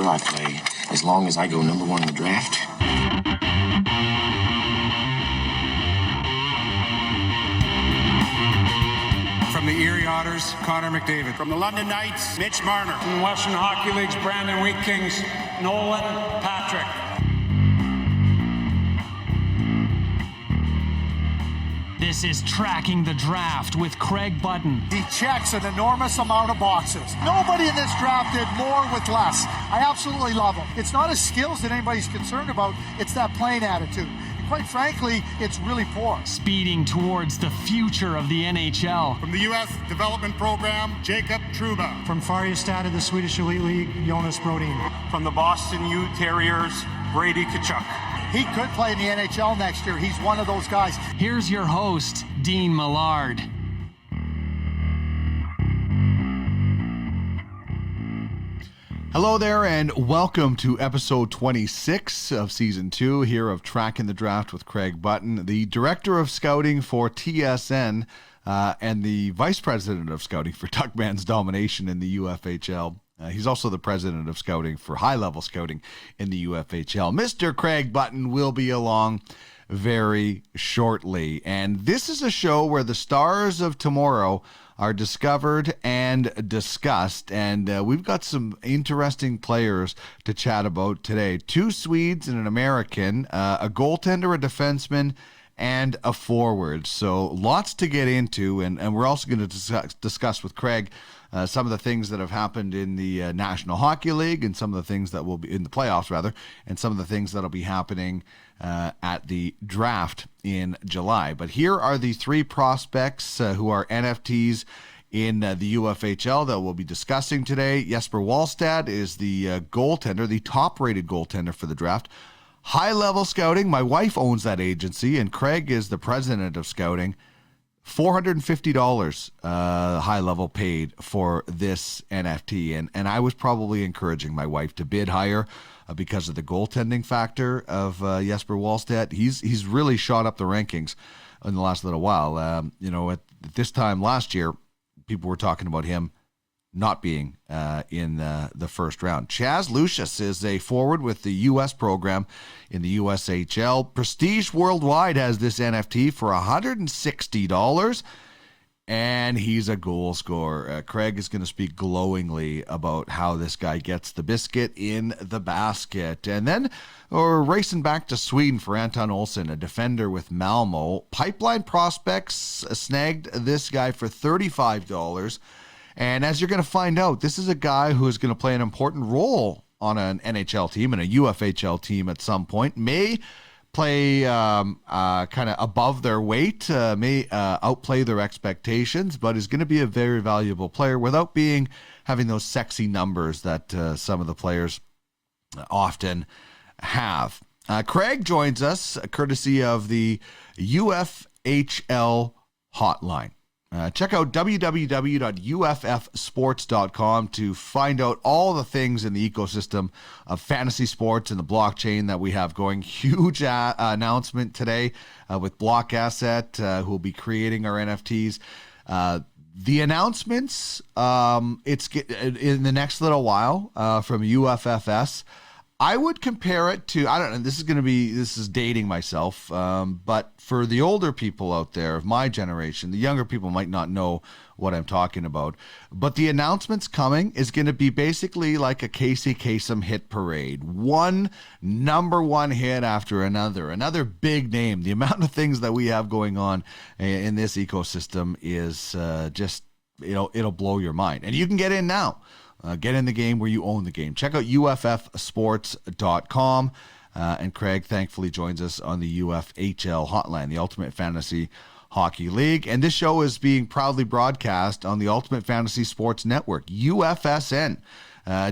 I play, as long as I go number one in the draft. From the Erie Otters, Connor McDavid. From the London Knights, Mitch Marner. From the Western Hockey League's Brandon Wheat Kings, Nolan Patrick. This is Tracking the Draft with Craig Button. He checks an enormous amount of boxes. Nobody in this draft did more with less. I absolutely love him. It's not his skills that anybody's concerned about. It's that playing attitude. And quite frankly, it's really poor. Speeding towards the future of the NHL. From the U.S. Development Program, Jacob Truba. From Färjestad of the Swedish Elite League, Jonas Brodin. From the Boston U Terriers, Brady Tkachuk. He could play in the NHL next year. He's one of those guys. Here's your host, Dean Millard. Hello there, and welcome to episode 26 of season 2 here of Tracking the Draft with Craig Button, the director of scouting for TSN and the vice president of scouting for Tuckman's Domination in the UFHL. He's also the president of scouting for High Level Scouting in the UFHL. Mr. Craig Button will be along very shortly. And this is a show where the stars of tomorrow are discovered and discussed. And we've got some interesting players to chat about today. 2 Swedes and an American, a goaltender, a defenseman, and a forward. So lots to get into. And we're also going to discuss with Craig some of the things that have happened in the National Hockey League and some of the things that will be in the playoffs, rather, and some of the things that will be happening at the draft in July. But here are the 3 prospects who are NFTs in the UFHL that we'll be discussing today. Jesper Wallstedt is the goaltender, the top-rated goaltender for the draft. High Level Scouting, my wife owns that agency, and Craig is the president of scouting. $450 High Level paid for this NFT, and I was probably encouraging my wife to bid higher because of the goaltending factor of Jesper Wallstedt. He's really shot up the rankings in the last little while. At this time last year, people were talking about him not being in the first round. Chaz Lucius is a forward with the U.S. program in the USHL. Prestige Worldwide has this NFT for $160, and he's a goal scorer. Craig is going to speak glowingly about how this guy gets the biscuit in the basket. And then we're racing back to Sweden for Anton Olsson, a defender with Malmo. Pipeline Prospects snagged this guy for $35. And as you're going to find out, this is a guy who is going to play an important role on an NHL team and a UFHL team at some point. May play kind of above their weight, may outplay their expectations, but is going to be a very valuable player without having those sexy numbers that some of the players often have. Craig joins us courtesy of the UFHL hotline. Check out www.uffsports.com to find out all the things in the ecosystem of fantasy sports and the blockchain that we have going. Huge announcement today with Block Asset, who will be creating our NFTs. The announcements, it's in the next little while from UFFS. I would compare it to, I don't know, this is dating myself, but for the older people out there of my generation, the younger people might not know what I'm talking about, but the announcements coming is going to be basically like a Casey Kasem hit parade. One number one hit after another big name. The amount of things that we have going on in this ecosystem is just, it'll blow your mind. And you can get in now. Get in the game where you own the game. Check out uffsports.com. And Craig thankfully joins us on the UFHL hotline, the Ultimate Fantasy Hockey League. And this show is being proudly broadcast on the Ultimate Fantasy Sports Network, UFSN.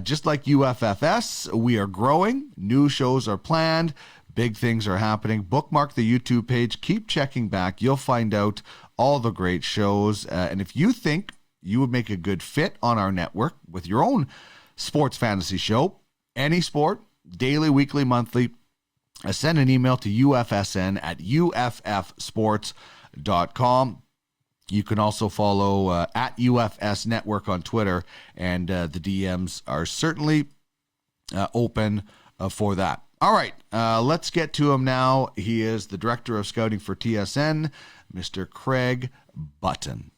Just like UFFS, we are growing. New shows are planned. Big things are happening. Bookmark the YouTube page. Keep checking back. You'll find out all the great shows. And if you think you would make a good fit on our network with your own sports fantasy show, any sport, daily, weekly, monthly, send an email to UFSN at uffsports.com. You can also follow at UFS Network on Twitter, and the DMs are certainly open for that. All right, let's get to him now. He is the Director of Scouting for TSN, Mr. Craig Button.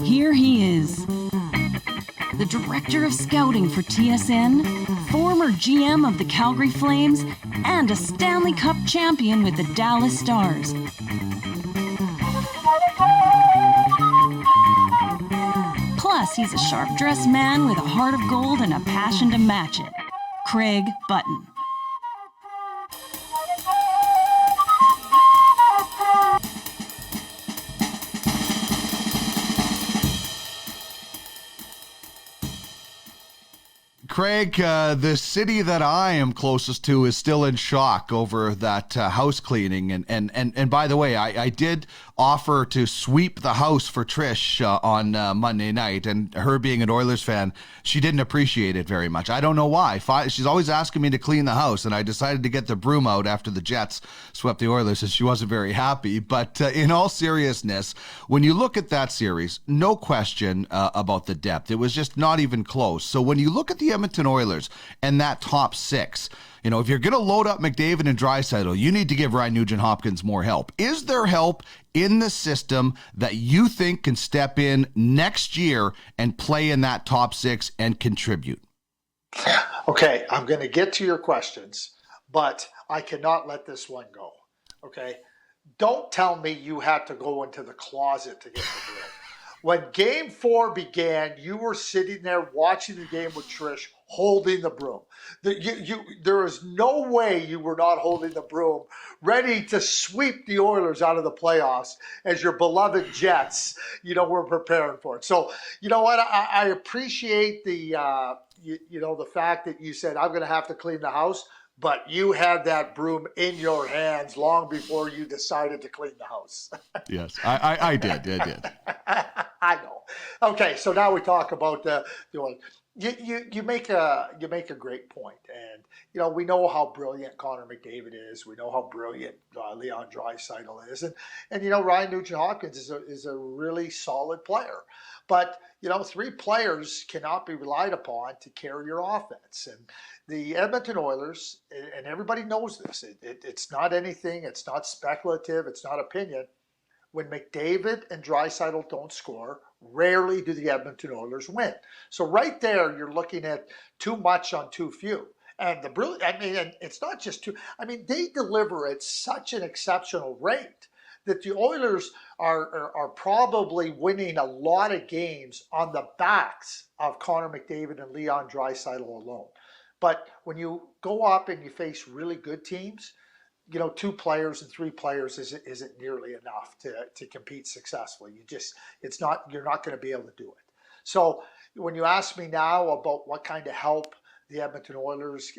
Here he is, the Director of Scouting for TSN, former GM of the Calgary Flames, and a Stanley Cup champion with the Dallas Stars. Plus, he's a sharp-dressed man with a heart of gold and a passion to match it. Craig Button. Craig, the city that I am closest to is still in shock over that house cleaning. And by the way, I did offer to sweep the house for Trish on Monday night. And her being an Oilers fan, she didn't appreciate it very much. I don't know why. She's always asking me to clean the house. And I decided to get the broom out after the Jets swept the Oilers, and she wasn't very happy. But in all seriousness, when you look at that series, no question about the depth. It was just not even close. So when you look at the Edmonton Oilers and that top six, you know, if you're going to load up McDavid and Draisaitl, you need to give Ryan Nugent-Hopkins more help. Is there help in the system that you think can step in next year and play in that top six and contribute? Okay, I'm going to get to your questions, but I cannot let this one go. Okay, don't tell me you had to go into the closet to get the broom. When Game 4 began, you were sitting there watching the game with Trish, holding the broom. There is no way you were not holding the broom, ready to sweep the Oilers out of the playoffs as your beloved Jets, were preparing for it. So, you know what? I appreciate the fact that you said, I'm going to have to clean the house. But you had that broom in your hands long before you decided to clean the house. Yes, I did. I know. Okay, so now we talk about you make a great point, and we know how brilliant Connor McDavid is. We know how brilliant Leon Draisaitl is, and Ryan Nugent-Hopkins is a really solid player. But three players cannot be relied upon to carry your offense. And the Edmonton Oilers, and everybody knows this, it's not anything, it's not speculative, it's not opinion. When McDavid and Draisaitl don't score, rarely do the Edmonton Oilers win. So right there, you're looking at too much on too few. And and it's not just too. They deliver at such an exceptional rate that the Oilers are probably winning a lot of games on the backs of Connor McDavid and Leon Draisaitl alone. But when you go up and you face really good teams, two players and three players isn't nearly enough to compete successfully. You're not going to be able to do it. So when you ask me now about what kind of help the Edmonton Oilers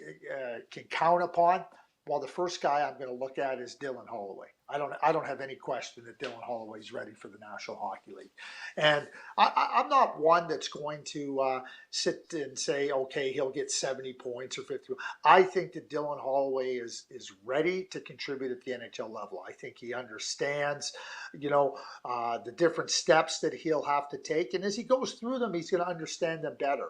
can count upon, well, the first guy I'm going to look at is Dylan Holloway. I don't have any question that Dylan Holloway is ready for the National Hockey League. And I'm not one that's going to sit and say, okay, he'll get 70 points or 50. I think that Dylan Holloway is ready to contribute at the NHL level. I think he understands, the different steps that he'll have to take. And as he goes through them, he's going to understand them better.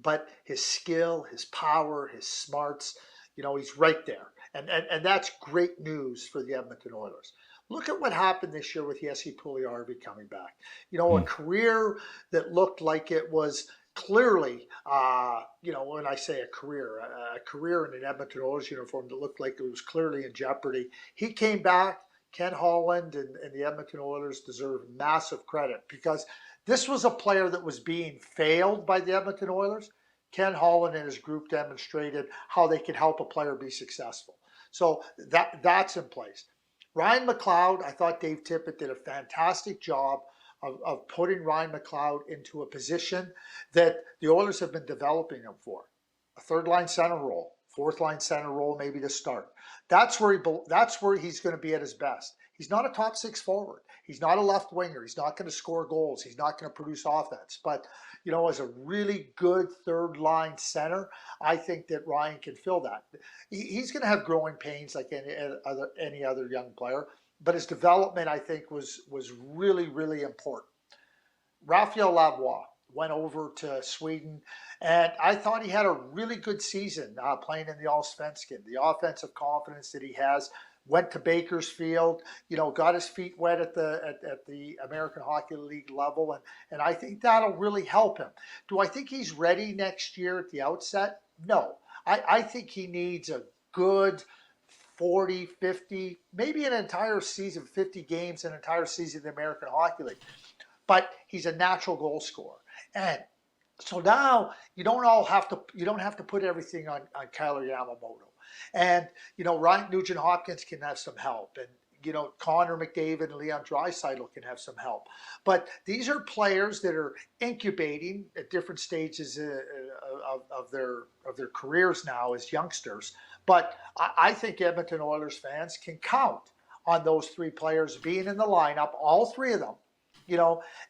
But his skill, his power, his smarts, he's right there. And that's great news for the Edmonton Oilers. Look at what happened this year with Jesse Puljujärvi coming back. A career that looked like it was clearly, when I say a career in an Edmonton Oilers uniform that looked like it was clearly in jeopardy. He came back. Ken Holland and the Edmonton Oilers deserve massive credit because this was a player that was being failed by the Edmonton Oilers. Ken Holland and his group demonstrated how they could help a player be successful. So that's in place. Ryan McLeod, I thought Dave Tippett did a fantastic job of putting Ryan McLeod into a position that the Oilers have been developing him for. A third-line center role, fourth-line center role maybe to start. That's where he's going to be at his best. He's not a top six forward. He's not a left winger. He's not going to score goals. He's not going to produce offense. But, as a really good third line center, I think that Ryan can fill that. He's going to have growing pains like any other young player. but his development, I think, was really, really important. Raphael Lavoie went over to Sweden, and I thought he had a really good season playing in the Allsvenskan. The offensive confidence that he has, went to Bakersfield, got his feet wet at the American Hockey League level, and I think that'll really help him. Do I think he's ready next year at the outset? No. I think he needs a good 40, 50, maybe an entire season, 50 games, an entire season in the American Hockey League. But he's a natural goal scorer. And so now you don't have to put everything on Kailer Yamamoto. And, Ryan Nugent-Hopkins can have some help. And, Connor McDavid and Leon Draisaitl can have some help. But these are players that are incubating at different stages of their careers now as youngsters. But I think Edmonton Oilers fans can count on those three players being in the lineup, all three of them,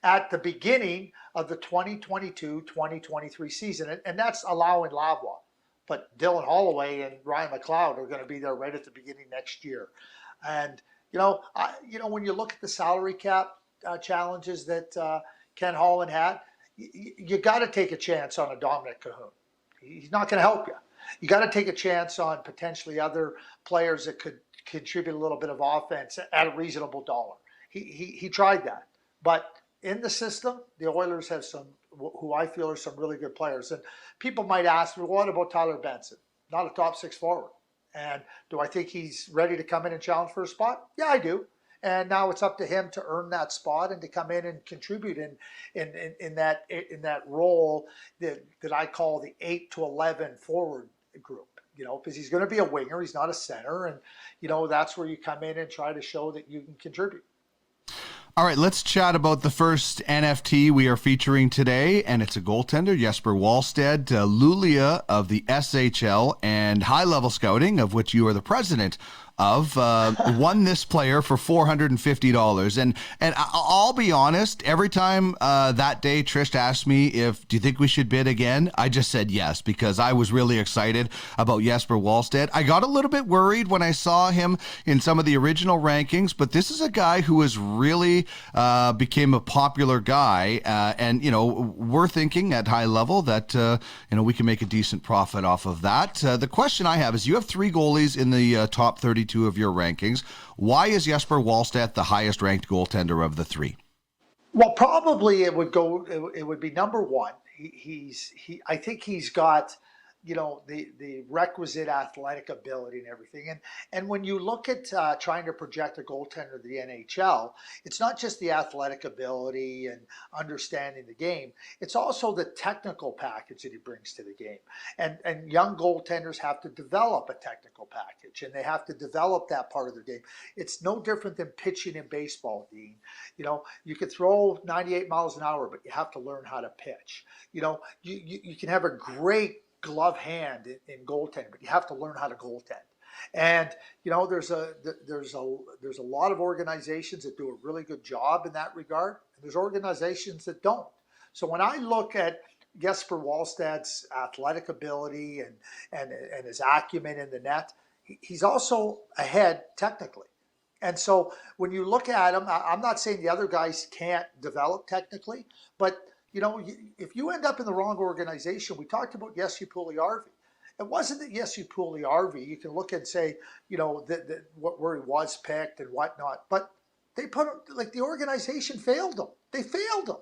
at the beginning of the 2022-2023 season. And that's allowing Lavoie. But Dylan Holloway and Ryan McLeod are going to be there right at the beginning next year. And, when you look at the salary cap challenges that Ken Holland had, you got to take a chance on a Dominic Cahoon. He's not going to help you. You got to take a chance on potentially other players that could contribute a little bit of offense at a reasonable dollar. He tried that. But in the system, the Oilers have some, who I feel are some really good players. And people might ask me, what about Tyler Benson? Not a top six forward. And do I think he's ready to come in and challenge for a spot? Yeah, I do. And now it's up to him to earn that spot and to come in and contribute in that role that I call the 8 to 11 forward group. Because he's going to be a winger, he's not a center, and that's where you come in and try to show that you can contribute. All right, let's chat about the first NFT we are featuring today, and it's a goaltender, Jesper Wallstedt, Lulea of the SHL and High Level Scouting, of which you are the president of, won this player for $450. And I'll be honest, every time that day Trish asked me do you think we should bid again? I just said yes, because I was really excited about Jesper Wallstedt. I got a little bit worried when I saw him in some of the original rankings, but this is a guy who has really became a popular guy. And, we're thinking at High Level that, we can make a decent profit off of that. The question I have is, you have three goalies in the top 32 of your rankings. Why is Jesper Wallstedt the highest ranked goaltender of the three? Well, probably it would be number one. I think he's got, the requisite athletic ability and everything. And when you look at trying to project a goaltender to the NHL, it's not just the athletic ability and understanding the game. It's also the technical package that he brings to the game. And young goaltenders have to develop a technical package, and they have to develop that part of their game. It's no different than pitching in baseball, Dean. You could throw 98 miles an hour, but you have to learn how to pitch. You can have a great glove hand in goaltending, but you have to learn how to goaltend. And there's a lot of organizations that do a really good job in that regard, and there's organizations that don't. So when I look at Jesper Wallstedt's athletic ability and his acumen in the net, he's also ahead technically. And so when you look at him, I'm not saying the other guys can't develop technically, but if you end up in the wrong organization, we talked about Jesse Puljujärvi. It wasn't that Jesse Puljujärvi, you can look and say, where he was picked and whatnot, but they the organization failed him. They failed him.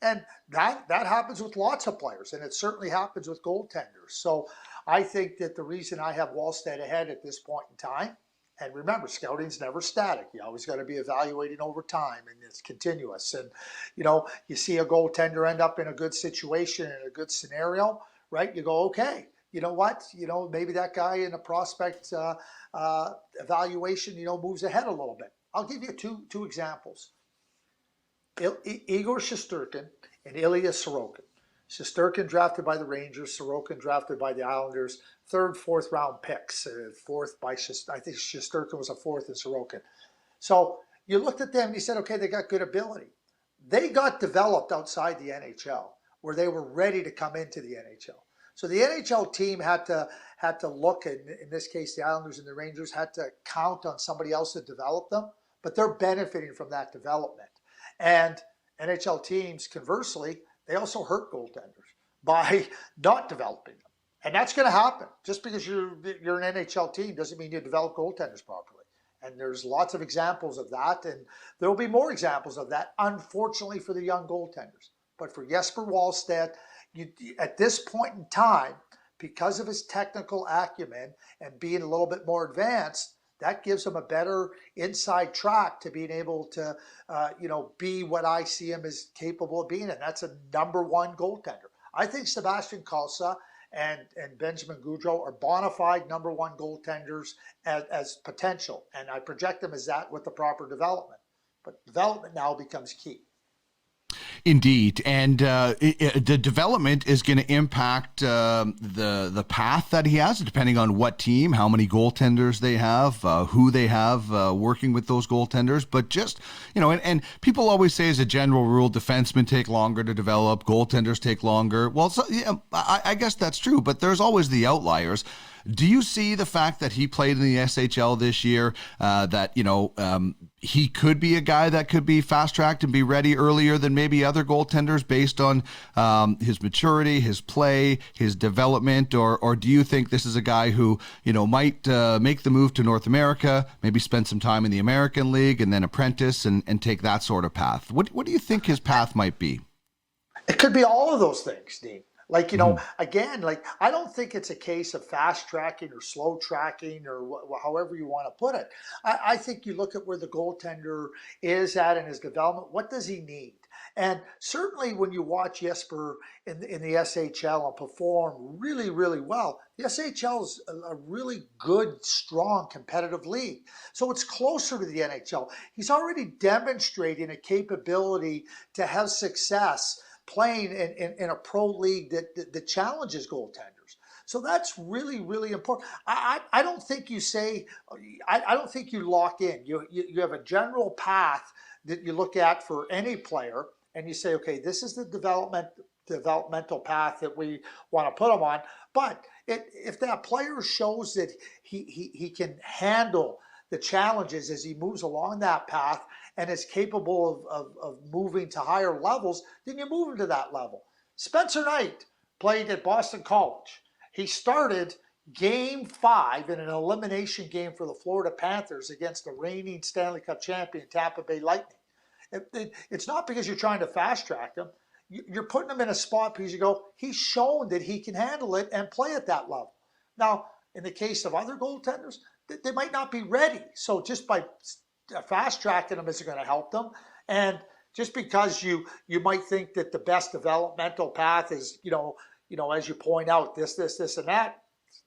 And that happens with lots of players, and it certainly happens with goaltenders. So I think that the reason I have Wallstedt ahead at this point in time, and remember, scouting's never static. You always got to be evaluating over time, and it's continuous. And, you see a goaltender end up in a good situation, in a good scenario, right? You go, okay, you know what? Maybe that guy in a prospect evaluation, moves ahead a little bit. I'll give you two examples. Igor Shesterkin and Ilya Sorokin. Shesterkin drafted by the Rangers, Sorokin drafted by the Islanders, third, fourth round picks. Fourth by I think Shesterkin was a fourth and Sorokin. So you looked at them and you said, okay, they got good ability. They got developed outside the NHL where they were ready to come into the NHL. So the NHL team had to look, in this case, the Islanders and the Rangers had to count on somebody else to develop them. but they're benefiting from that development. And NHL teams, conversely, they also hurt goaltenders by not developing them. And that's going to happen. Just because you're an NHL team doesn't mean you develop goaltenders properly. And there's lots of examples of that, and there will be more examples of that, unfortunately, for the young goaltenders. But for Jesper Wallstedt, at this point in time, because of his technical acumen and being a little bit more advanced, that gives him a better inside track to being able to, be what I see him as capable of being, and that's a number one goaltender. I think Sebastian Kalsa and Benjamin Gaudreau are bona fide number one goaltenders as potential, and I project them as that with the proper development. But development now becomes key. Indeed, and the development is going to impact the path that he has, depending on what team, how many goaltenders they have, who they have working with those goaltenders. But just, and people always say as a general rule, defensemen take longer to develop, goaltenders take longer. Well, so, yeah, I guess that's true, but there's always the outliers. Do you see the fact that he played in the SHL this year, that, he could be a guy that could be fast-tracked and be ready earlier than maybe other goaltenders based on his maturity, his play, his development? Or do you think this is a guy who, might make the move to North America, maybe spend some time in the American League and then apprentice and take that sort of path? What do you think his path might be? It could be all of those things, Dean. Again, I don't think it's a case of fast tracking or slow tracking or however you want to put it. I think you look at where the goaltender is at in his development. What does he need? And certainly when you watch Jesper in the SHL and perform really, really well, the SHL is a really good, strong, competitive league. So it's closer to the NHL. He's already demonstrating a capability to have success playing in a pro league that challenges goaltenders. So that's really, really important. I don't think you say, I don't think you lock in. You have a general path that you look at for any player, and you say, okay, this is the developmental path that we want to put him on. But if that player shows that he can handle the challenges as he moves along that path and is capable of moving to higher levels, then you move him to that level. Spencer Knight played at Boston College. He started Game 5 in an elimination game for the Florida Panthers against the reigning Stanley Cup champion Tampa Bay Lightning. It's not because you're trying to fast track him. You're putting him in a spot because you go, he's shown that he can handle it and play at that level. Now, in the case of other goaltenders, they might not be ready. So just by fast tracking them isn't going to help them. And just because you might think that the best developmental path is, as you point out, this, and that,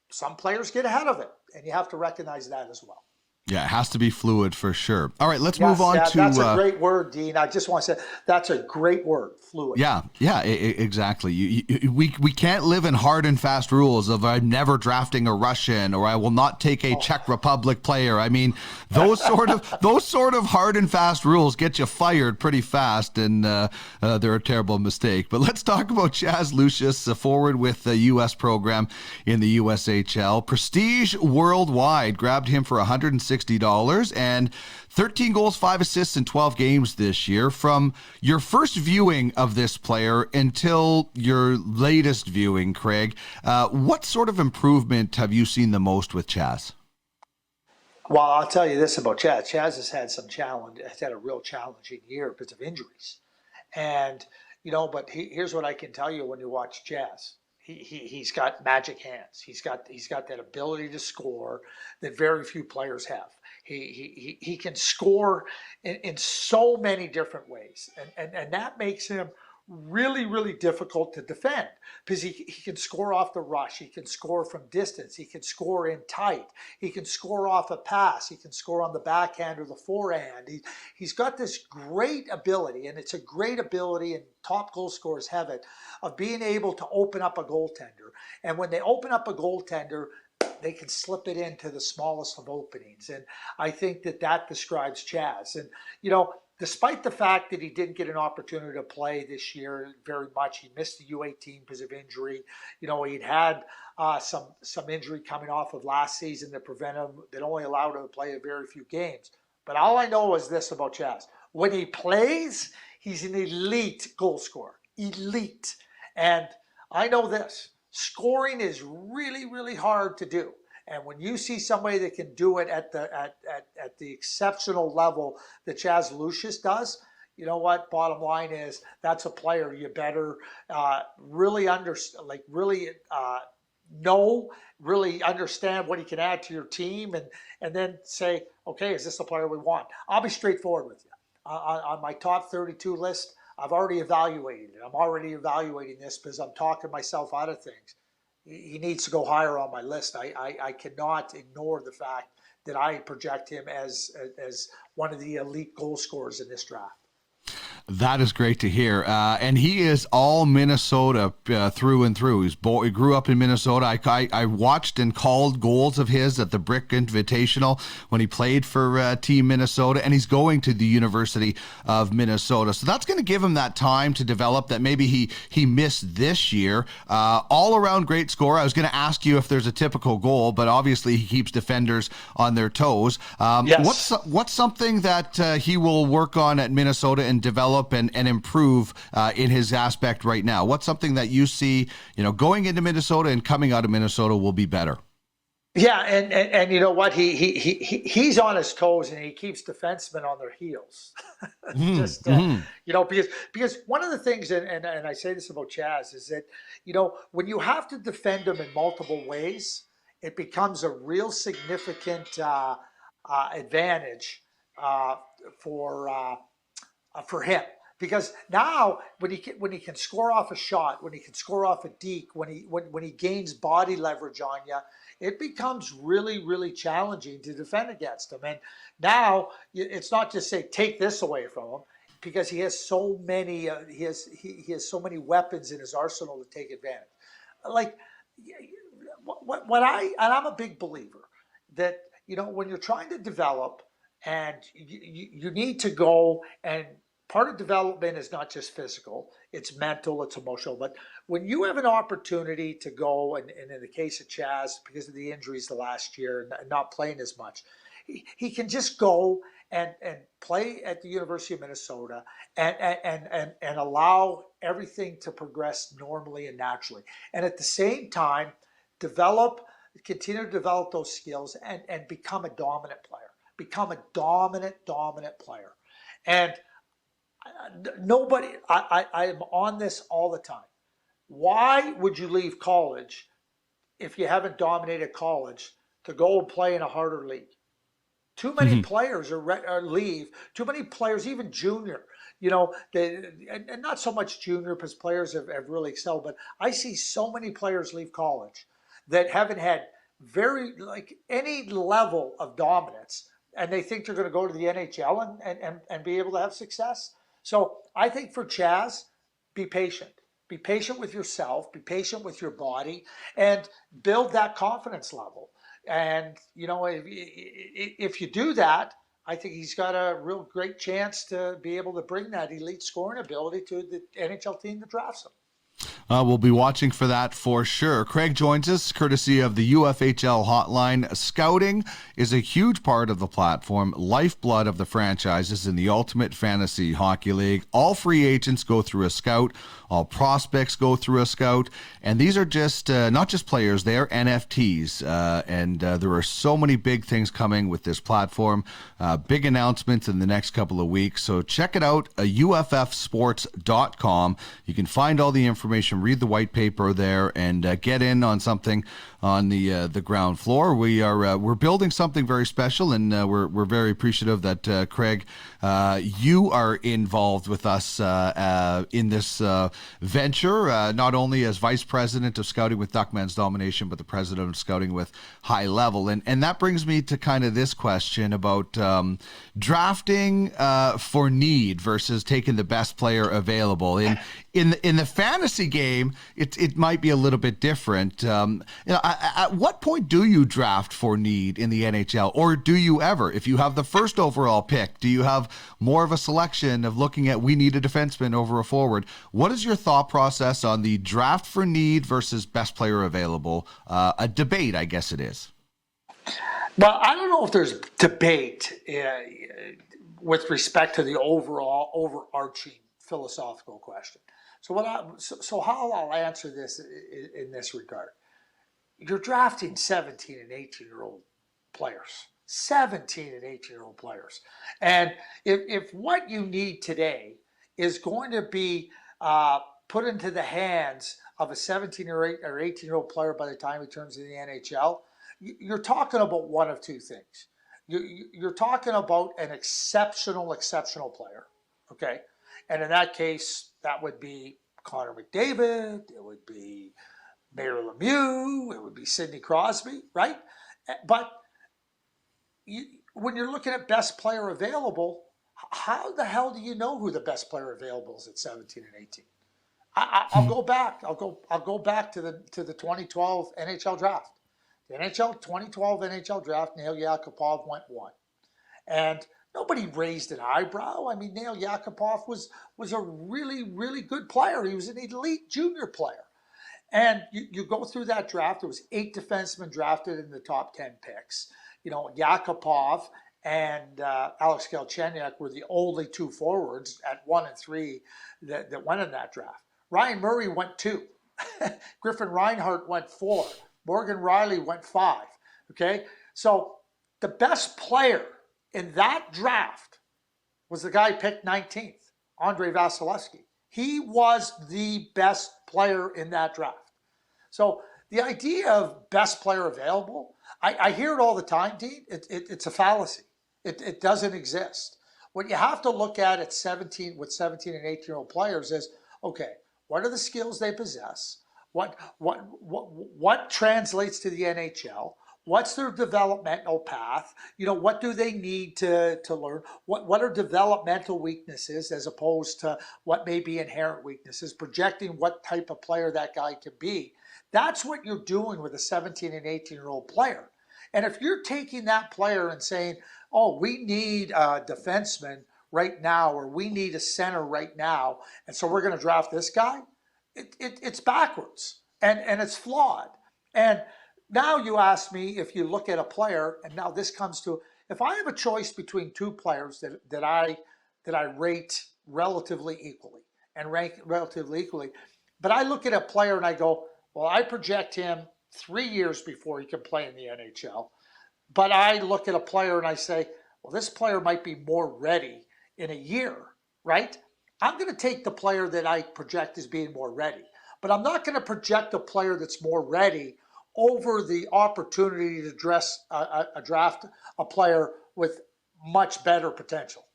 some players get ahead of it. And you have to recognize that as well. Yeah, it has to be fluid for sure. All right, let's move on to... That's a great word, Dean. I just want to say that's a great word, fluid. Yeah, exactly. We can't live in hard and fast rules of I'm never drafting a Russian or I will not take a Czech Republic player. I mean, those sort of hard and fast rules get you fired pretty fast, and they're a terrible mistake. But let's talk about Chaz Lucius, a forward with the U.S. program in the USHL. Prestige Worldwide grabbed him for $160 and 13 goals, 5 assists in 12 games this year. From your first viewing of this player until your latest viewing, Craig, what sort of improvement have you seen the most with Chaz? Well, I'll tell you this about Chaz. Chaz has had some challenge. Has had a real challenging year because of injuries, and But here's what I can tell you when you watch Chaz. He's got magic hands. He's got that ability to score that very few players have. He can score in so many different ways, and that makes him really, really difficult to defend because he can score off the rush. He can score from distance. He can score in tight. He can score off a pass. He can score on the backhand or the forehand. He's got this great ability, and it's a great ability, and top goal scorers have it, of being able to open up a goaltender. And when they open up a goaltender, they can slip it into the smallest of openings. And I think that describes Chaz. And, despite the fact that he didn't get an opportunity to play this year very much, he missed the U18 because of injury. He'd had some injury coming off of last season that only allowed him to play a very few games. But all I know is this about Chaz. When he plays, he's an elite goal scorer. Elite. And I know this. Scoring is really, really hard to do. And when you see somebody that can do it at the exceptional level that Chaz Lucius does, you know what? Bottom line is that's a player you better really understand what he can add to your team, and then say, okay, is this the player we want? I'll be straightforward with you. On my top 32 list, I've already evaluated it. I'm already evaluating this because I'm talking myself out of things. He needs to go higher on my list. I cannot ignore the fact that I project him as one of the elite goal scorers in this draft. That is great to hear. And he is all Minnesota through and through. He grew up in Minnesota. I watched and called goals of his at the Brick Invitational when he played for Team Minnesota, and he's going to the University of Minnesota. So that's going to give him that time to develop that maybe he missed this year. All-around great scorer. I was going to ask you if there's a typical goal, but obviously he keeps defenders on their toes. Yes. What's something that he will work on at Minnesota and develop and improve in his aspect right now? What's something that you see, going into Minnesota and coming out of Minnesota will be better? Yeah, and you know what? He's on his toes and he keeps defensemen on their heels. Because one of the things, and I say this about Chaz, is that when you have to defend him in multiple ways, it becomes a real significant advantage for him, because now when he can score off a shot, when he can score off a deke, when he gains body leverage on you, it becomes really, really challenging to defend against him. And now it's not just say take this away from him, because he has so many he has so many weapons in his arsenal to take advantage. Like I'm a big believer that when you're trying to develop, and you need to go, and part of development is not just physical, it's mental, it's emotional. But when you have an opportunity to go, and in the case of Chaz, because of the injuries the last year and not playing as much, he can just go and play at the University of Minnesota and allow everything to progress normally and naturally. And at the same time, continue to develop those skills and become a dominant player. Become a dominant player. And I am on this all the time. Why would you leave college if you haven't dominated college to go and play in a harder league? Too many players leave. Too many players, even junior, and not so much junior because players have really excelled, but I see so many players leave college that haven't had any level of dominance, and they think they're going to go to the NHL and be able to have success. So I think for Chaz, be patient. Be patient with yourself. Be patient with your body, and build that confidence level. And if you do that, I think he's got a real great chance to be able to bring that elite scoring ability to the NHL team that drafts him. We'll be watching for that for sure. Craig joins us courtesy of the UFHL hotline. Scouting is a huge part of the platform, lifeblood of the franchises in the Ultimate Fantasy Hockey League. All free agents go through a scout. All prospects go through a scout. And these are just not just players, they are NFTs. And there are so many big things coming with this platform. Big announcements in the next couple of weeks. So check it out, UFFsports.com. You can find all the information, read the white paper there, and get in on something on the ground floor. We're building something very special, and we're very appreciative that Craig, you are involved with us in this venture, not only as vice president of scouting with Duckman's Domination, but the president of scouting with High Level. And that brings me to kind of this question about drafting for need versus taking the best player available. In the fantasy game, it might be a little bit different. At what point do you draft for need in the NHL, or do you ever? If you have the first overall pick, do you have more of a selection of looking at we need a defenseman over a forward? What is your thought process on the draft for need versus best player available? A debate, I guess it is. Well, I don't know if there's debate with respect to the overall overarching philosophical question. So how I'll answer this in this regard. You're drafting 17 and 18-year-old players. 17 and 18-year-old players. And if what you need today is going to be put into the hands of a 17 or 18-year-old player by the time he turns in the NHL, you're talking about one of two things. You're talking about an exceptional player, okay? And in that case, that would be Connor McDavid, it would be Mayor Lemieux, it would be Sidney Crosby, right? But when you're looking at best player available, how the hell do you know who the best player available is at 17 and 18? I'll go back. I'll go back to the 2012 NHL Draft. The 2012 NHL Draft, Nail Yakupov went 1. And nobody raised an eyebrow. I mean, Nail Yakupov was a really, really good player. He was an elite junior player. And you go through that draft, there was 8 defensemen drafted in the top 10 picks. You know, Yakupov and Alex Galchenyuk were the only 2 forwards at 1 and 3 that went in that draft. Ryan Murray went 2. Griffin Reinhart went 4. Morgan Riley went 5. Okay? So the best player in that draft was the guy picked 19th, Andrei Vasilevsky. He was the best player in that draft. So the idea of best player available, I hear it all the time, Dean. It's a fallacy. It doesn't exist. What you have to look at 17 and 18-year-old players is, okay, what are the skills they possess? What translates to the NHL? What's their developmental path? You know, what do they need to learn? What are developmental weaknesses as opposed to what may be inherent weaknesses? Projecting what type of player that guy can be. That's what you're doing with a 17 and 18-year-old player. And if you're taking that player and saying, oh, we need a defenseman right now, or we need a center right now, and so we're going to draft this guy, it's backwards and it's flawed. And now you ask me if you look at a player, and now this comes to, if I have a choice between 2 players that I rate relatively equally and rank relatively equally, but I look at a player and I go, well, I project him 3 years before he can play in the NHL. But I look at a player and I say, well, this player might be more ready in a year, right? I'm going to take the player that I project as being more ready. But I'm not going to project a player that's more ready over the opportunity to draft a player with much better potential.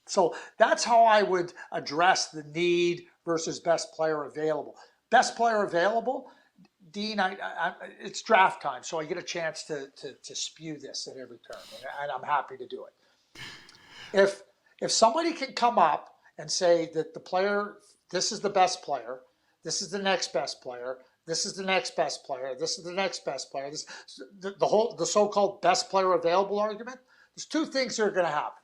So that's how I would address the need versus best player available. Best player available, Dean, it's draft time, so I get a chance to spew this at every turn, and I'm happy to do it. If somebody can come up and say that the player, this is the best player, this is the next best player, this is the next best player, this is the next best player, the so-called best player available argument, there's 2 things that are going to happen.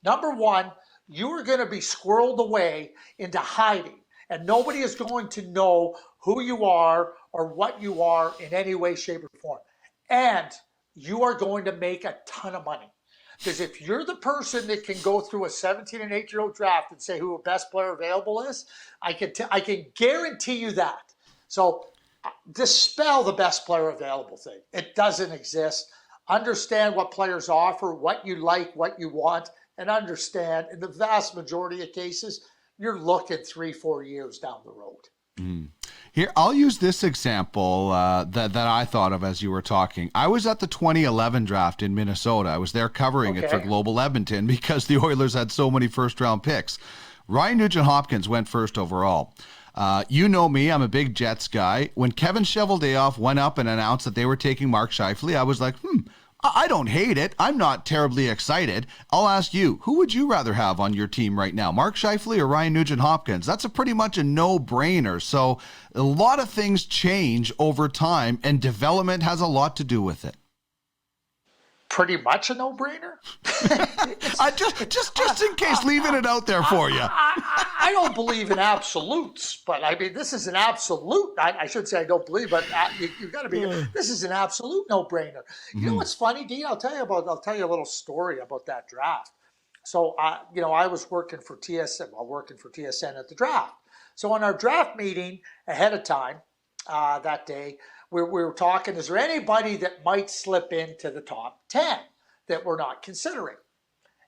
Number 1, you are going to be squirreled away into hiding, and nobody is going to know who you are or what you are in any way, shape, or form. And you are going to make a ton of money. Because if you're the person that can go through a 17 and 8-year-old draft and say who a best player available is, I can guarantee you that. So dispel the best player available thing. It doesn't exist. Understand what players offer, what you like, what you want, and understand in the vast majority of cases, you're looking 3-4 years down the road. Mm. Here, I'll use this example that I thought of as you were talking. I was at the 2011 draft in Minnesota. I was there covering it for Global Edmonton because the Oilers had so many first-round picks. Ryan Nugent-Hopkins went first overall. You know me, I'm a big Jets guy. When Kevin Cheveldayoff went up and announced that they were taking Mark Scheifele, I was like, I don't hate it. I'm not terribly excited. I'll ask you, who would you rather have on your team right now, Mark Scheifele or Ryan Nugent-Hopkins? That's pretty much a no-brainer. So a lot of things change over time, and development has a lot to do with it. pretty much a no-brainer. just in case, leaving it out there for you. I don't believe in absolutes, but I mean, this is an absolute. I should say I don't believe, but you've got to be. This is an absolute no-brainer. You know what's funny, Dean? I'll tell you a little story about that draft. So, I was working for TSN at the draft. So on our draft meeting ahead of time that day, we were talking, is there anybody that might slip into the top 10 that we're not considering?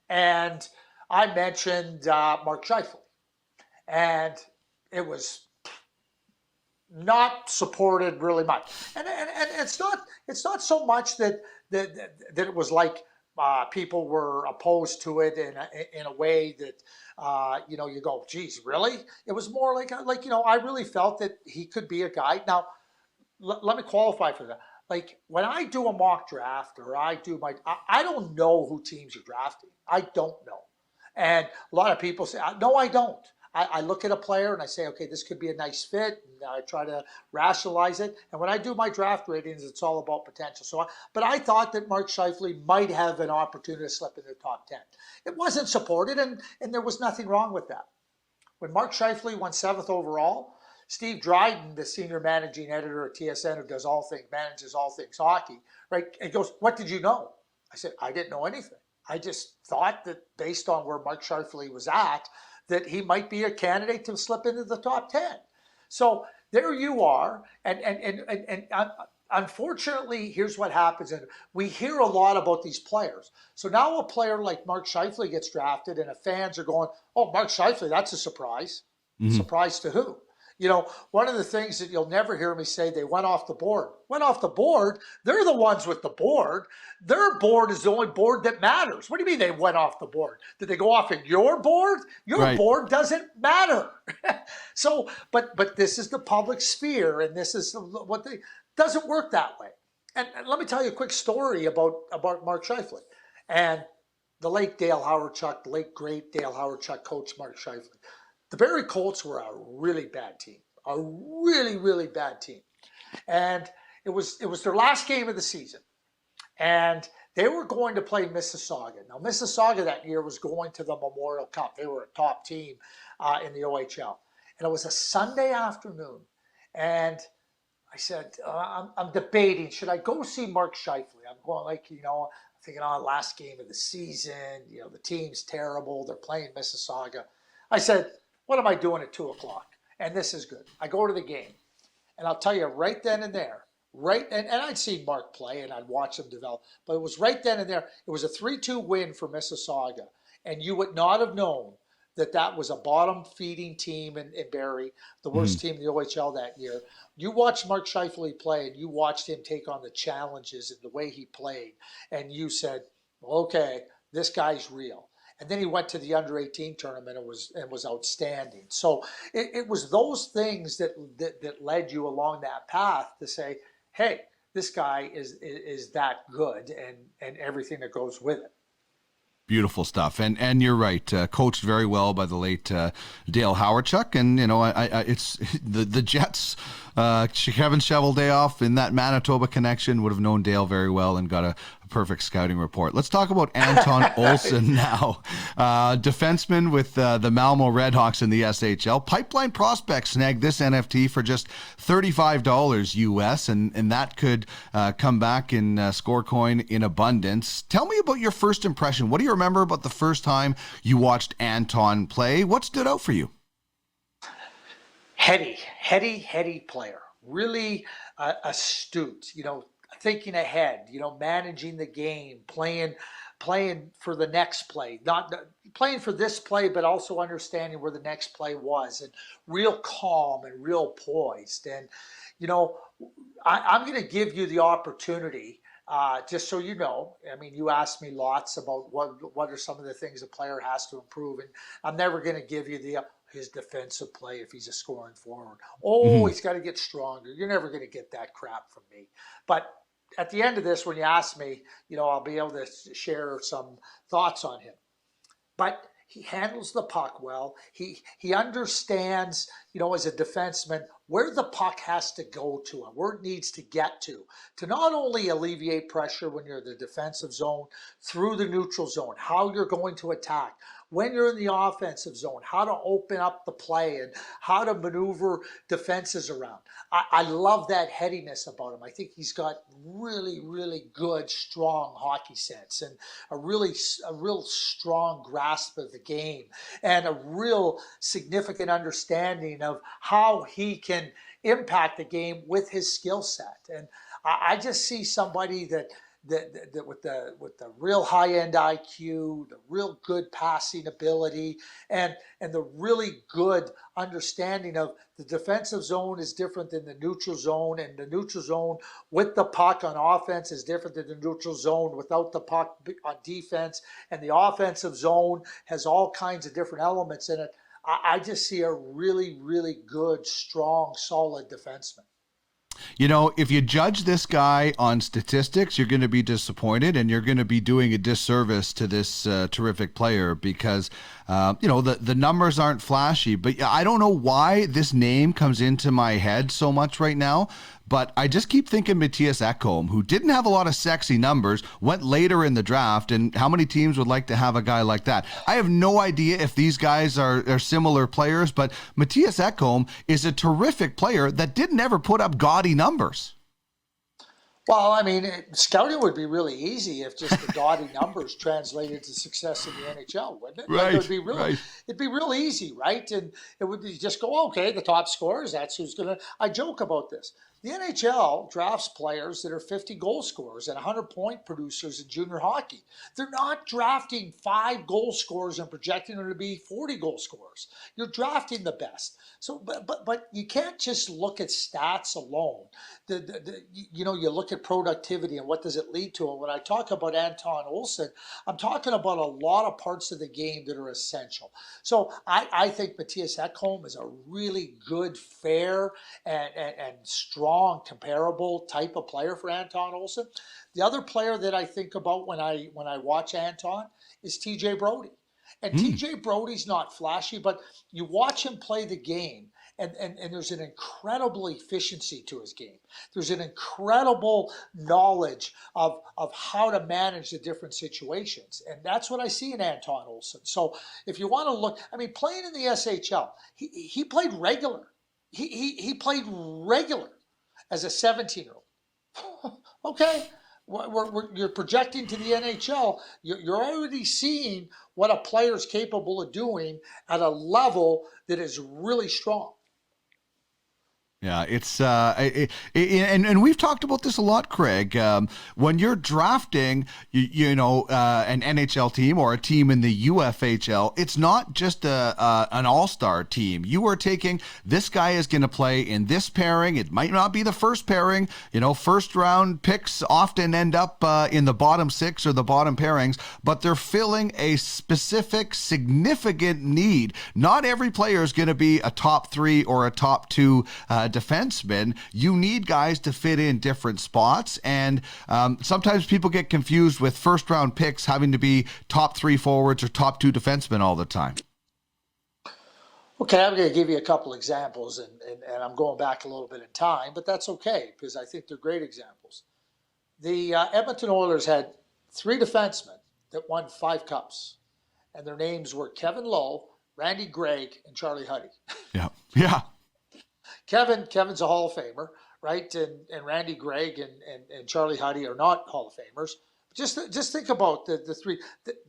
And I mentioned Mark Scheifele. And it was not supported really much. And it's not so much that it was like people were opposed to it in a way that you go, geez, really? It was more like I really felt that he could be a guy. Now, let me qualify for that. Like when I do a mock draft or I don't know who teams are drafting. I don't know. And a lot of people say, no, I don't. I look at a player and I say, okay, this could be a nice fit. And I try to rationalize it. And when I do my draft ratings, it's all about potential. But I thought that Mark Scheifele might have an opportunity to slip in the top 10. It wasn't supported, and there was nothing wrong with that. When Mark Scheifele went 7th overall, Steve Dryden, the senior managing editor at TSN, who manages all things hockey, right? And goes, what did you know? I said, I didn't know anything. I just thought that based on where Mark Scheifele was at, that he might be a candidate to slip into the top 10. So there you are. And unfortunately, here's what happens. And we hear a lot about these players. So now a player like Mark Scheifele gets drafted and the fans are going, oh, Mark Scheifele, that's a surprise. Mm-hmm. Surprise to who? One of the things that you'll never hear me say, they went off the board. Went off the board? They're the ones with the board. Their board is the only board that matters. What do you mean they went off the board? Did they go off in your board? Your board doesn't matter. So, but this is the public sphere, and this is what they doesn't work that way. And let me tell you a quick story about Mark Scheifele and the late Dale Howard-Chuck, the late great Dale Howard-Chuck coach Mark Scheifele. The Barrie Colts were a really bad team, a really, really bad team. And it was their last game of the season. And they were going to play Mississauga. Now, Mississauga that year was going to the Memorial Cup. They were a top team in the OHL. And it was a Sunday afternoon. And I said, I'm debating, should I go see Mark Scheifele? I'm going thinking, last game of the season, the team's terrible. They're playing Mississauga. I said, what am I doing at 2 o'clock? And this is good. I go to the game. And I'll tell you right then and there, and I'd seen Mark play and I'd watch him develop, but it was right then and there. It was a 3-2 win for Mississauga. And you would not have known that was a bottom-feeding team in Barrie, the worst team in the OHL that year. You watched Mark Scheifele play and you watched him take on the challenges and the way he played. And you said, okay, this guy's real. And then he went to the under-18 tournament and was outstanding. So it was those things that led you along that path to say, hey, this guy is that good and everything that goes with it. Beautiful stuff, and you're right. Coached very well by the late Dale Howard-Chuck, and it's the Jets. Kevin Cheveldayoff in that Manitoba connection would have known Dale very well and got a perfect scouting report. Let's talk about Anton Olsson now. Defenseman with the Malmo Redhawks in the SHL. Pipeline Prospects snagged this NFT for just $35 US, and that could come back in score coin in abundance. Tell me about your first impression. What do you remember about the first time you watched Anton play? What stood out for you? Heady player. Really astute, thinking ahead, managing the game, playing for the next play, not playing for this play, but also understanding where the next play was, and real calm and real poised. And, I'm going to give you the opportunity, just so you know. I mean, you asked me lots about what are some of the things a player has to improve, and I'm never going to give you his defensive play if he's a scoring forward. He's got to get stronger. You're never going to get that crap from me. But at the end of this, when you ask me, I'll be able to share some thoughts on him. But he handles the puck well. He understands, as a defenseman, where the puck has to go to and where it needs to get to not only alleviate pressure when you're in the defensive zone, through the neutral zone, how you're going to attack, when you're in the offensive zone, how to open up the play and how to maneuver defenses around. I love that headiness about him. I think he's got really, really good, strong hockey sense and a real strong grasp of the game and a real significant understanding of how he can impact the game with his skill set. And I just see somebody that with the real high end IQ, the real good passing ability, and the really good understanding of the defensive zone is different than the neutral zone, and the neutral zone with the puck on offense is different than the neutral zone without the puck on defense, and the offensive zone has all kinds of different elements in it. I just see a really, really good, strong, solid defenseman. You know, if you judge this guy on statistics, you're going to be disappointed, and you're going to be doing a disservice to this terrific player because, the numbers aren't flashy. But I don't know why this name comes into my head so much right now. But I just keep thinking Mattias Ekholm, who didn't have a lot of sexy numbers, went later in the draft, and how many teams would like to have a guy like that? I have no idea if these guys are similar players, but Mattias Ekholm is a terrific player that didn't ever put up gaudy numbers. Well, I mean, scouting would be really easy if just the gaudy numbers translated to success in the NHL, wouldn't it? Right, Like it'd be real easy, right? And it would be just go, okay, the top scorers, that's who's going to. I joke about this. The NHL drafts players that are 50 goal scorers and 100-point producers in junior hockey. They're not drafting 5 goal scorers and projecting them to be 40 goal scorers. You're drafting the best. So, but you can't just look at stats alone. You look at productivity and what does it lead to. And when I talk about Anton Olsson, I'm talking about a lot of parts of the game that are essential. So I think Mattias Ekholm is a really good, fair, and strong, comparable type of player for Anton Olsson. The other player that I think about when I watch Anton is TJ Brodie. And TJ Brodie's not flashy, but you watch him play the game, and there's an incredible efficiency to his game. There's an incredible knowledge of how to manage the different situations. And that's what I see in Anton Olsson. So if you want to look, I mean, playing in the SHL, he played regular. He played regular as a 17-year-old. Okay. You're projecting to the NHL. You're already seeing what a player's capable of doing at a level that is really strong. Yeah, it's and we've talked about this a lot, Craig. When you're drafting, an NHL team or a team in the UFHL, it's not just an all-star team. You are taking this guy is going to play in this pairing. It might not be the first pairing. First-round picks often end up in the bottom 6 or the bottom pairings, but they're filling a specific, significant need. Not every player is going to be a top 3 or a top 2 defensemen. You need guys to fit in different spots, and sometimes people get confused with first round picks having to be top 3 forwards or top 2 defensemen all the time. Okay, I'm going to give you a couple examples, and I'm going back a little bit in time, but that's okay because I think they're great examples. The Edmonton Oilers had 3 defensemen that won 5 cups, and their names were Kevin Lowe, Randy Gregg, and Charlie Huddy. Yeah. Kevin's a Hall of Famer, right? And Randy Gregg and Charlie Huddy are not Hall of Famers. Just think about the 3.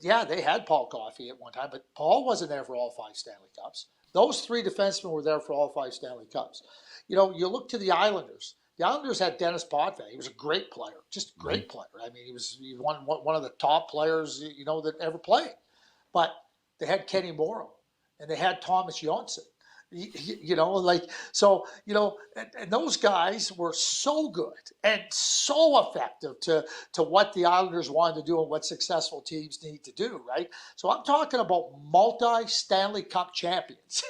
They had Paul Coffey at one time, but Paul wasn't there for all 5 Stanley Cups. Those 3 defensemen were there for all 5 Stanley Cups. You look to the Islanders. The Islanders had Dennis Potvin. He was a great player, just a great player. I mean, he was one of the top players, that ever played. But they had Kenny Morrow, and they had Thomas Johnson. And those guys were so good and so effective to what the Islanders wanted to do and what successful teams need to do, right? So I'm talking about multi-Stanley Cup champions,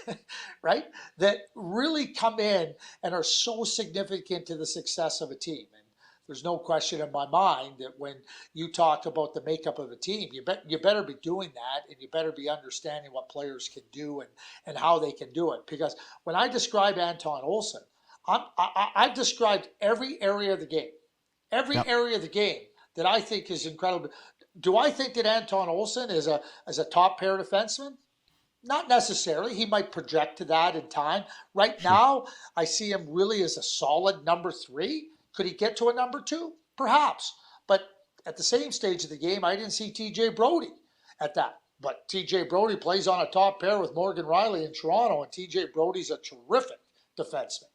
right? That really come in and are so significant to the success of a team. And there's no question in my mind that when you talk about the makeup of a team, you better be doing that, and you better be understanding what players can do and how they can do it. Because when I describe Anton Olsson, I've described every area of the game, area of the game that I think is incredible. Do I think that Anton Olsson is a top pair defenseman? Not necessarily. He might project to that in time. Right now, I see him really as a solid number 3. Could he get to a number 2? Perhaps. But at the same stage of the game, I didn't see TJ Brodie at that. But TJ Brodie plays on a top pair with Morgan Riley in Toronto, and TJ Brodie's a terrific defenseman.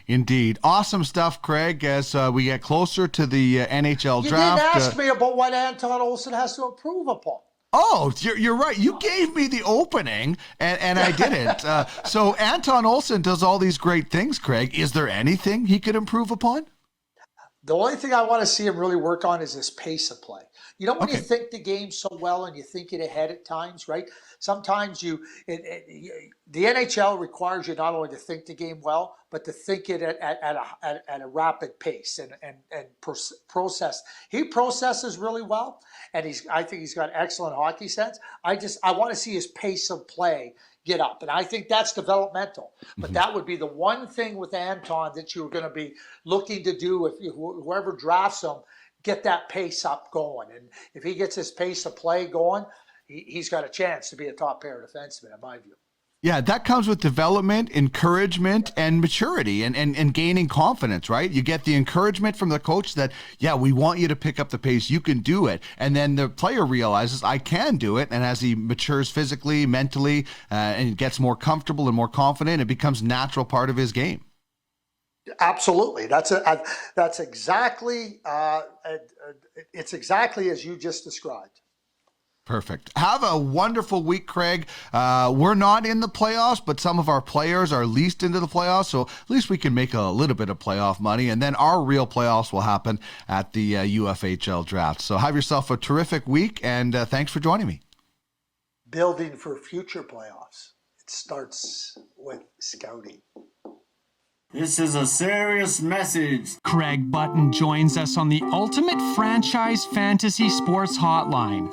Indeed. Awesome stuff, Craig, as we get closer to the NHL Draft. You didn't ask me about what Anton Olsson has to improve upon. Oh, you're right. You gave me the opening, and I didn't. So Anton Olsson does all these great things, Craig. Is there anything he could improve upon? The only thing I want to see him really work on is his pace of play. You know, when you think the game so well and you think it ahead at times, right? Sometimes the NHL requires you not only to think the game well, but to think it at a rapid pace and process. He processes really well, and I think he's got excellent hockey sense. I want to see his pace of play get up, and I think that's developmental. But that would be the one thing with Anton that you're going to be looking to do if whoever drafts him, get that pace up going. And if he gets his pace of play going, he's got a chance to be a top pair defenseman, in my view. Yeah, that comes with development, encouragement, and maturity and gaining confidence, right? You get the encouragement from the coach that, yeah, we want you to pick up the pace. You can do it. And then the player realizes, I can do it. And as he matures physically, mentally, and gets more comfortable and more confident, it becomes a natural part of his game. Absolutely. That's exactly, it's exactly as you just described. Perfect. Have a wonderful week, Craig. We're not in the playoffs, but some of our players are leased into the playoffs, so at least we can make a little bit of playoff money, and then our real playoffs will happen at the UFHL Draft. So have yourself a terrific week, and thanks for joining me. Building for future playoffs. It starts with scouting. This is a serious message. Craig Button joins us on the Ultimate Franchise Fantasy Sports Hotline.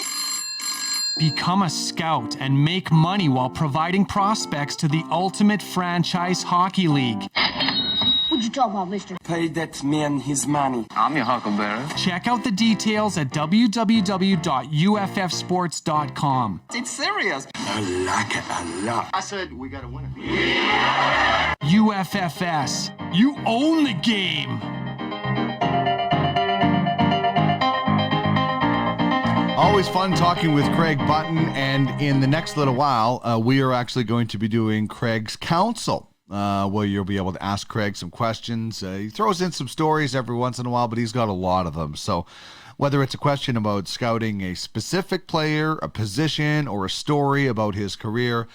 Become a scout and make money while providing prospects to the Ultimate Franchise Hockey League. What you talking about, mister? Pay that man his money. I'm your huckleberry. Check out the details at www.uffsports.com. It's serious. I like it a lot. I said we got a winner. UFFS. You own the game. Always fun talking with Craig Button, and in the next little while, we are actually going to be doing Craig's Counsel, where you'll be able to ask Craig some questions. He throws in some stories every once in a while, but he's got a lot of them. So whether it's a question about scouting a specific player, a position, or a story about his career,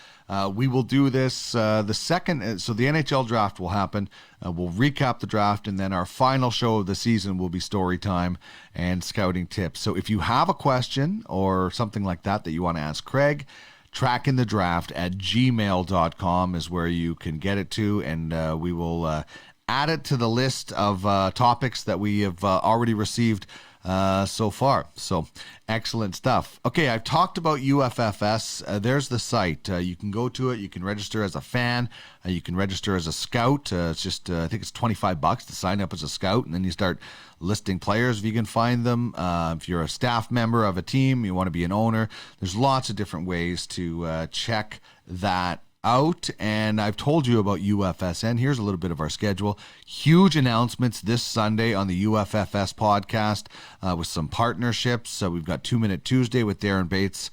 we will do this the second. So the NHL Draft will happen. We'll recap the draft, and then our final show of the season will be story time and scouting tips. So if you have a question or something like that you want to ask Craig, trackingthedraft@gmail.com is where you can get it to, and we will add it to the list of topics that we have already received so far. So excellent stuff. Okay, I've talked about UFFS. There's the site. You can go to it. You can register as a fan. You can register as a scout. It's just, I think it's $25 to sign up as a scout, and then you start listing players if you can find them. If you're a staff member of a team, you want to be an owner, there's lots of different ways to check that out. And I've told you about UFSN. Here's a little bit of our schedule. Huge announcements this Sunday on the UFFS podcast with some partnerships. We've got 2 Minute Tuesday with Darren Bates.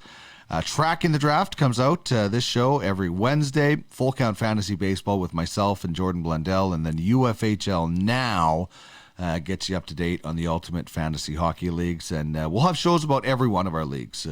Tracking the Draft comes out this show every Wednesday. Full Count Fantasy Baseball with myself and Jordan Blundell. And then UFHL Now gets you up to date on the Ultimate Fantasy Hockey Leagues. And we'll have shows about every one of our leagues.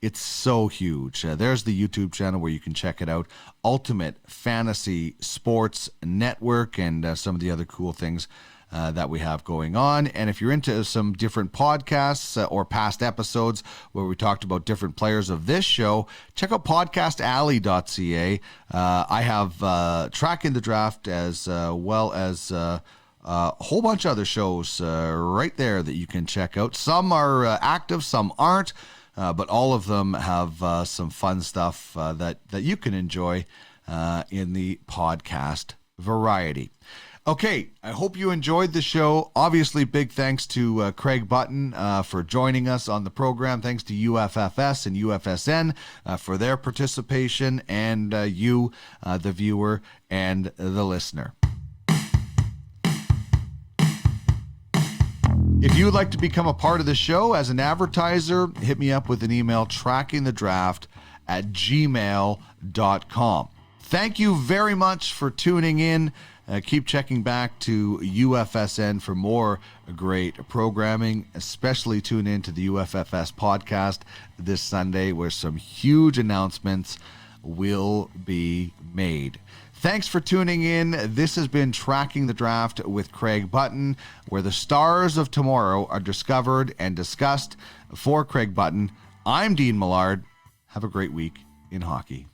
It's so huge. There's the YouTube channel where you can check it out. Ultimate Fantasy Sports Network, and some of the other cool things that we have going on. And if you're into some different podcasts or past episodes where we talked about different players of this show, check out podcastalley.ca. I have Tracking the Draft as well as a whole bunch of other shows right there that you can check out. Some are active, some aren't. But all of them have some fun stuff that you can enjoy in the podcast variety. Okay, I hope you enjoyed the show. Obviously, big thanks to Craig Button for joining us on the program. Thanks to UFFS and UFSN for their participation, and you, the viewer and the listener. If you would like to become a part of the show as an advertiser, hit me up with an email, trackingthedraft@gmail.com. Thank you very much for tuning in. Keep checking back to UFSN for more great programming, especially tune in to the UFFS podcast this Sunday where some huge announcements will be made. Thanks for tuning in. This has been Tracking the Draft with Craig Button, where the stars of tomorrow are discovered and discussed. For Craig Button, I'm Dean Millard. Have a great week in hockey.